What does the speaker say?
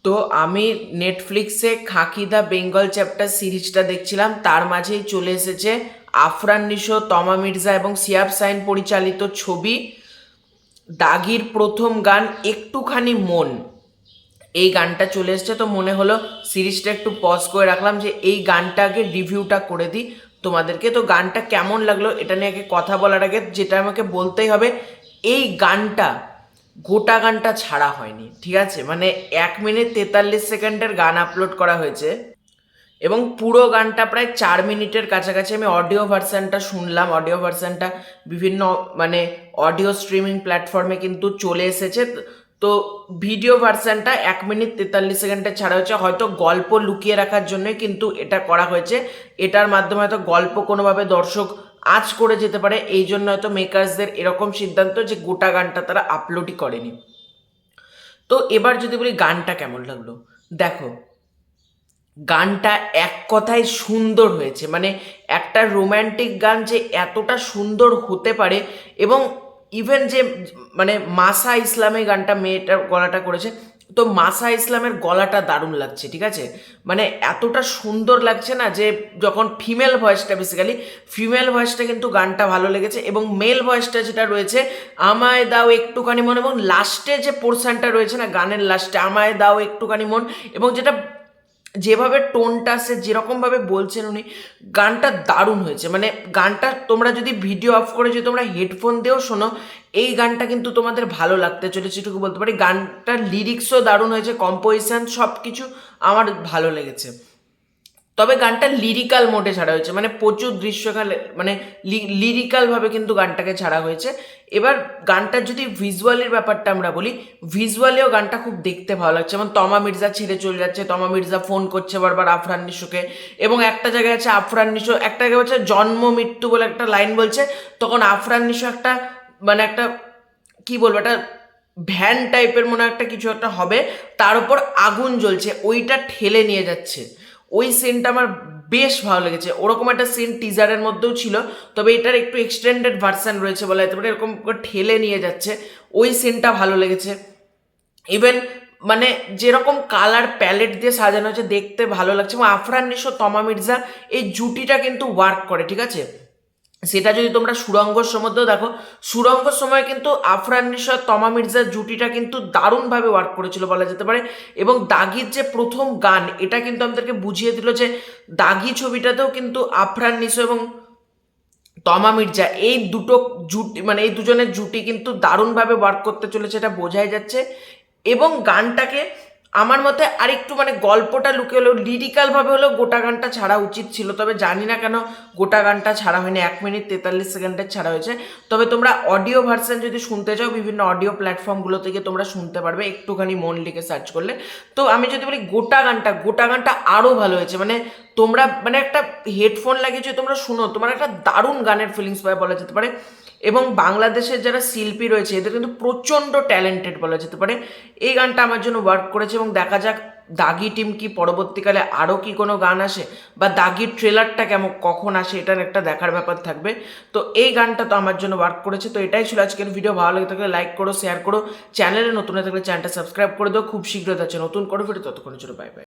তো আমি নেটফ্লিক্সে খাকি দ্য বেঙ্গল চ্যাপ্টার সিরিজটা দেখছিলাম, তার মাঝেই চলে এসেছে আফরান নিশো, তমা মির্জা এবং সিয়াব সাইন পরিচালিত ছবি দাগির প্রথম গান একটুখানি মন। এই গানটা চলে এসছে, তো মনে হলো সিরিজটা একটু পজ করে রাখলাম যে এই গানটা আগে রিভিউটা করে দিই তোমাদেরকে। তো গানটা কেমন লাগলো এটা নিয়ে আগে কথা বলার আগে যেটা আমাকে বলতেই হবে, এই গানটা গোটা গানটা ছাড়া হয়নি, ঠিক আছে? মানে 1 মিনিট 43 সেকেন্ডের গান আপলোড করা হয়েছে এবং পুরো গানটা প্রায় 4 মিনিটের কাছাকাছি। আমি অডিও ভার্সানটা শুনলাম, অডিও ভার্সানটা বিভিন্ন মানে অডিও স্ট্রিমিং প্ল্যাটফর্মে কিন্তু চলে এসেছে। তো ভিডিও ভার্সানটা 1 মিনিট 43 সেকেন্ডে ছাড়া হয়েছে, হয়তো গল্প লুকিয়ে রাখার জন্যই কিন্তু এটা করা হয়েছে। এটার মাধ্যমে হয়তো গল্প কোনোভাবে দর্শক আঁচ করে যেতে পারে, এই জন্য হয়তো মেকার্সদের এরকম সিদ্ধান্ত যে গোটা গানটা তারা আপলোডই করেনি। তো এবার যদি বলি গানটা কেমন লাগলো, দেখো গানটা এক কথায় সুন্দর হয়েছে। মানে একটা রোম্যান্টিক গান যে এতটা সুন্দর হতে পারে, এবং ইভেন যে মানে মাসা ইসলামে গানটা মেয়েটার গলাটা করেছে, তো মাসা ইসলামের গলাটা দারুণ লাগছে, ঠিক আছে? মানে এতটা সুন্দর লাগছে না, যে যখন ফিমেল ভয়েসটা, বেসিক্যালি ফিমেল ভয়েসটা কিন্তু গানটা ভালো লেগেছে, এবং মেল ভয়েসটা যেটা রয়েছে আমায় দাও একটুখানি মন, এবং লাস্টে যে পোর্শনটা রয়েছে না গানের লাস্টে আমায় দাও একটুখানি মন, এবং যেটা যেভাবে টোনটা সে যেরকমভাবে বলছেন উনি, গানটা দারুণ হয়েছে। মানে গানটা তোমরা যদি ভিডিও অফ করে যদি তোমরা হেডফোন দিয়েও শোনো, এই গানটা কিন্তু তোমাদের ভালো লাগতে চলেছে, এটুকু বলতে পারি। গানটার লিরিক্সও দারুণ হয়েছে, কম্পোজিশন সব কিছু আমার ভালো লেগেছে। তবে গানটা লিরিক্যাল মোডে ছাড়া হয়েছে, মানে প্রচুর দৃশ্যকালে মানে লিরিক্যালভাবে কিন্তু গানটাকে ছাড়া হয়েছে। এবার গানটার যদি ভিজুয়ালের ব্যাপারটা আমরা বলি, ভিজুয়ালেও গানটা খুব দেখতে ভালো লাগছে। যেমন তমা মির্জা ছেড়ে চলে যাচ্ছে, তমা মির্জা ফোন করছে বারবার আফরান নিশোকে, এবং একটা জায়গায় আছে আফরান নিশো, একটা জায়গায় হচ্ছে জন্ম মৃত্যু বলে একটা লাইন বলছে, তখন আফরান নিশো একটা মানে একটা কি বলবো, একটা ভ্যান টাইপের মনে একটা কিছু একটা হবে, তার উপর আগুন জ্বলছে, ওইটা ঠেলে নিয়ে যাচ্ছে। ওই সিনটা আমার বেশ ভালো লেগেছে। ওরকম একটা সিন টিজারের মধ্যেও ছিল, তবে এটার একটু এক্সটেন্ডেড ভার্সান রয়েছে বলা যেতে পারে। এরকম করে ঠেলে নিয়ে যাচ্ছে, ওই সিনটা ভালো লেগেছে। ইভেন মানে যেরকম কালার প্যালেট দিয়ে সাজানো হয়েছে দেখতে ভালো লাগছে, এবং আফরান নিশো তমা মির্জা এই জুটিটা কিন্তু ওয়ার্ক করে, ঠিক আছে? সেটা যদি তোমরা সুরঙ্গর সমুদ্রেও দেখো, সুরঙ্গর সময় কিন্তু আফরান নিশো আর তমা মির্জার জুটিটা কিন্তু দারুণভাবে ওয়ার্ক করেছিল বলা যেতে পারে। এবং দাগির যে প্রথম গান, এটা কিন্তু আমাদেরকে বুঝিয়ে দিল যে দাগি ছবিটাতেও কিন্তু আফরান নিশো এবং তমা মির্জা এই দুটো জুটি, মানে এই দুজনের জুটি কিন্তু দারুণভাবে ওয়ার্ক করতে চলেছে, এটা বোঝাই যাচ্ছে। এবং গানটাকে আমার মতে আরেকটু মানে গল্পটা লুকে হলেও লিরিক্যালভাবে হলেও গোটা গানটা ছাড়া উচিত ছিল, তবে জানি না কেন গোটা গানটা ছাড়া হয়নি, 1 মিনিট 43 সেকেন্ডের ছাড়া হয়েছে। তবে তোমরা অডিও ভার্সন যদি শুনতে চাও, বিভিন্ন অডিও প্ল্যাটফর্মগুলো থেকে তোমরা শুনতে পারবে, একটুখানি মন লিখে সার্চ করলে। তো আমি যদি বলি গোটা গানটা আরও ভালো হয়েছে। মানে তোমরা মানে একটা হেডফোন লাগিয়ে যদি তোমরা শুনো, তোমার একটা দারুণ গানের ফিলিংস পাবে বলা যেতে পারে। এবং বাংলাদেশের যারা শিল্পী রয়েছে এদের কিন্তু প্রচণ্ড ট্যালেন্টেড বলা যেতে পারে। এই গানটা আমার জন্য ওয়ার্ক করেছে, এবং দেখা যাক দাগি টিম কি পরবর্তীকালে আরও কি কোনো গান আসে, বা দাগির ট্রেলারটা কেমন কখন আসে, এটার একটা দেখার ব্যাপার থাকবে। তো এই গানটা তো আমার জন্য ওয়ার্ক করেছে। তো এটাই ছিল আজকের ভিডিও। ভালো লাগে থাকলে লাইক করো, শেয়ার করো, চ্যানেলে নতুন হয়ে থাকলে চ্যানেলটা সাবস্ক্রাইব করে দাও। খুব শীঘ্রই যাচ্ছে নতুন করে ভিডিও, ততক্ষণের জন্য বাই বাই।